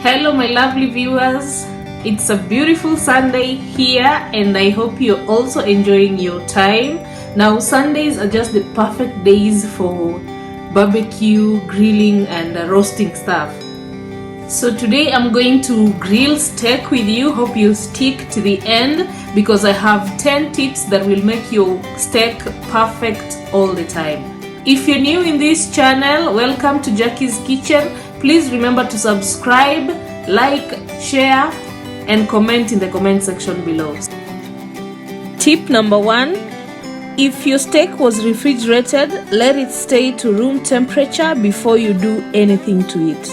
Hello my lovely viewers, it's a beautiful Sunday here and I hope you're also enjoying your time. Now Sundays are just the perfect days for barbecue, grilling and roasting stuff. So today I'm going to grill steak with you. Hope you'll stick to the end because I have 10 tips that will make your steak perfect all the time. If you're new in this channel, welcome to Jackie's Kitchen. Please remember to subscribe, like, share and comment in the comment section below. Tip number 1. If your steak was refrigerated, let it stay to room temperature before you do anything to it.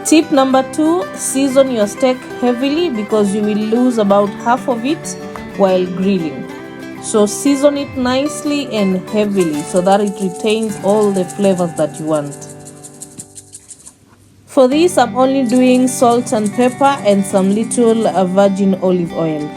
Tip number 2. Season your steak heavily because you will lose about half of it while grilling. So season it nicely and heavily so that it retains all the flavors that you want. For this, I'm only doing salt and pepper and some little virgin olive oil.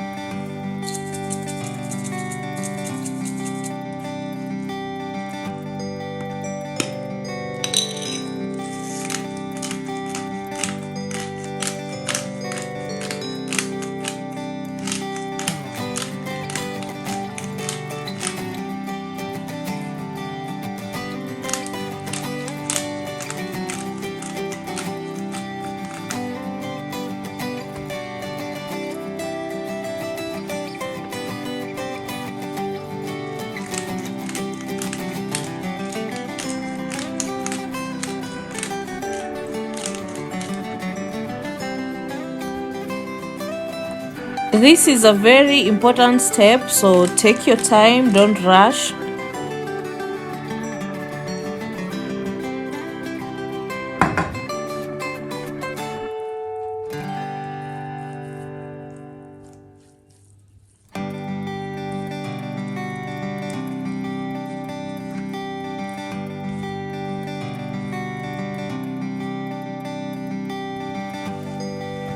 This is a very important step, so take your time, don't rush.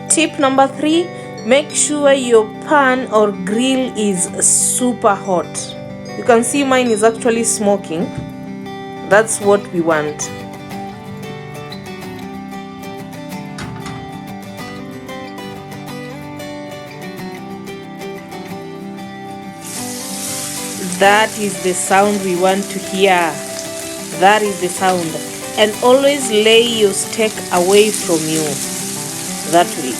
Tip number 3. Make sure your pan or grill is super hot. You can see mine is actually smoking. That's what we want. That is the sound we want to hear. That is the sound. And always lay your steak away from you. That way.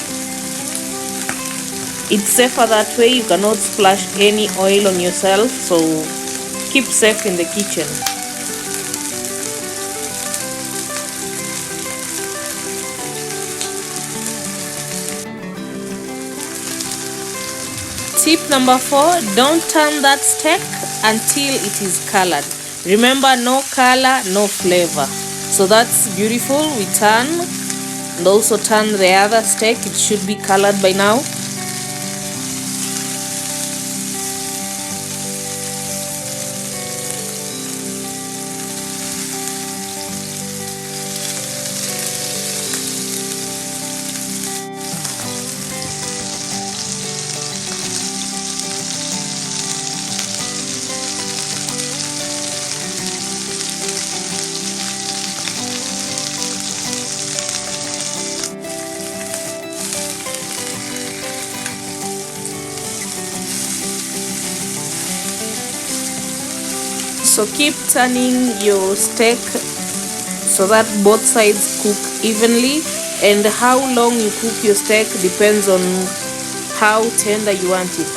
It's safer that way. You cannot splash any oil on yourself, so keep safe in the kitchen. Tip number 4. Don't turn that steak until it is colored. Remember, no color, no flavor. So that's beautiful. We turn and also turn the other steak. It should be colored by now. So keep turning your steak so that both sides cook evenly, and how long you cook your steak depends on how tender you want it.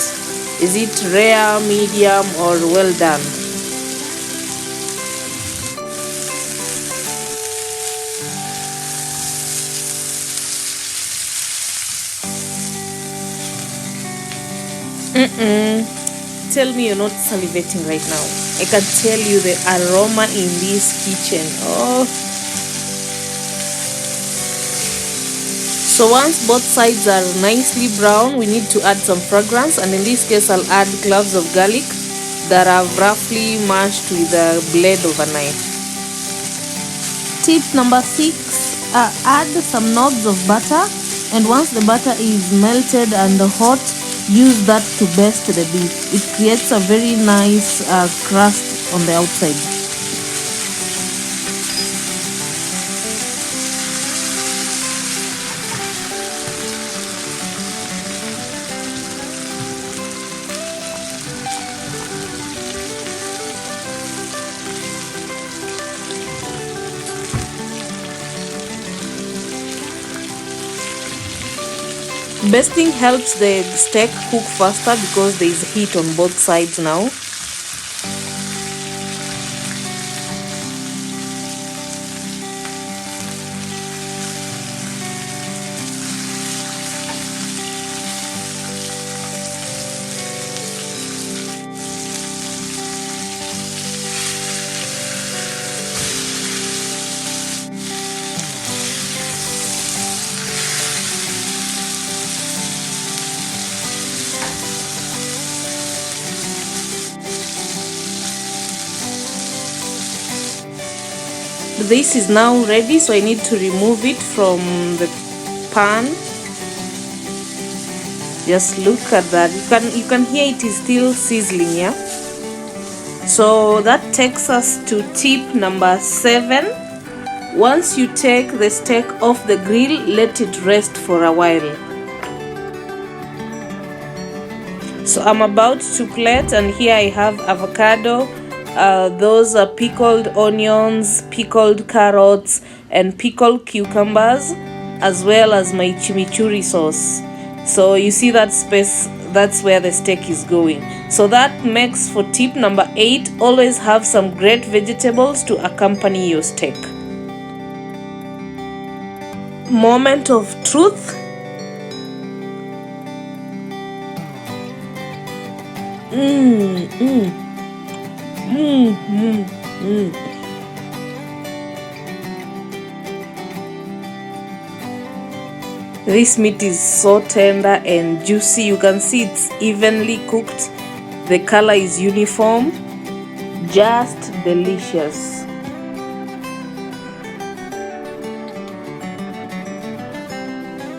Is it rare, medium or well done? Tell me you're not salivating right now. I can tell you the aroma in this kitchen. Oh. So once both sides are nicely brown, we need to add some fragrance, and in this case I'll add cloves of garlic that I've roughly mashed with a blade of a knife. Tip number 6. Add some knobs of butter, and once the butter is melted and hot, use that to baste the beef. It creates a very nice crust on the outside. Basting helps the steak cook faster because there is heat on both sides now. This is now ready, so I need to remove it from the pan. Just look at that. You can hear it is still sizzling, yeah? So that takes us to tip number 7. Once you take the steak off the grill, let it rest for a while. So I'm about to plate, and here I have avocado. Those are pickled onions, pickled carrots, and pickled cucumbers, as well as my chimichurri sauce. So you see that space, that's where the steak is going. So that makes for tip number 8, always have some great vegetables to accompany your steak. Moment of truth. This meat is so tender and juicy. You can see it's evenly cooked. The color is uniform. Just delicious.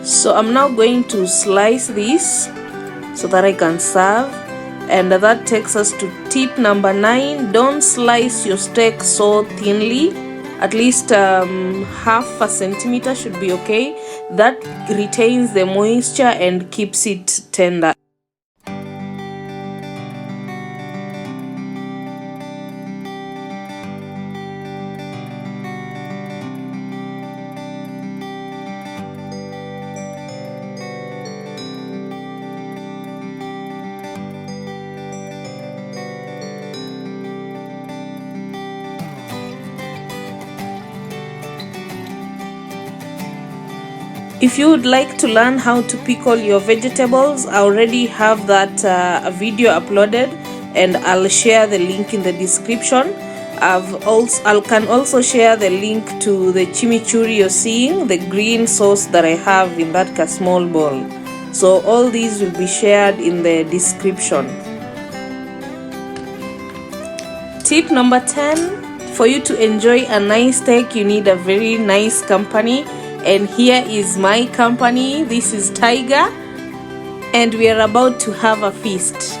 So I'm now going to slice this so that I can serve. And that takes us to tip number 9. Don't slice your steak so thinly. At least half a centimeter should be okay. That retains the moisture and keeps it tender. If you would like to learn how to pickle your vegetables, I already have that video uploaded, and I'll share the link in the description. I can also share the link to the chimichurri you're seeing, the green sauce that I have in that small bowl. So all these will be shared in the description. Tip number 10, for you to enjoy a nice steak, you need a very nice company. And here is my company. This is Tiger, and we are about to have a feast.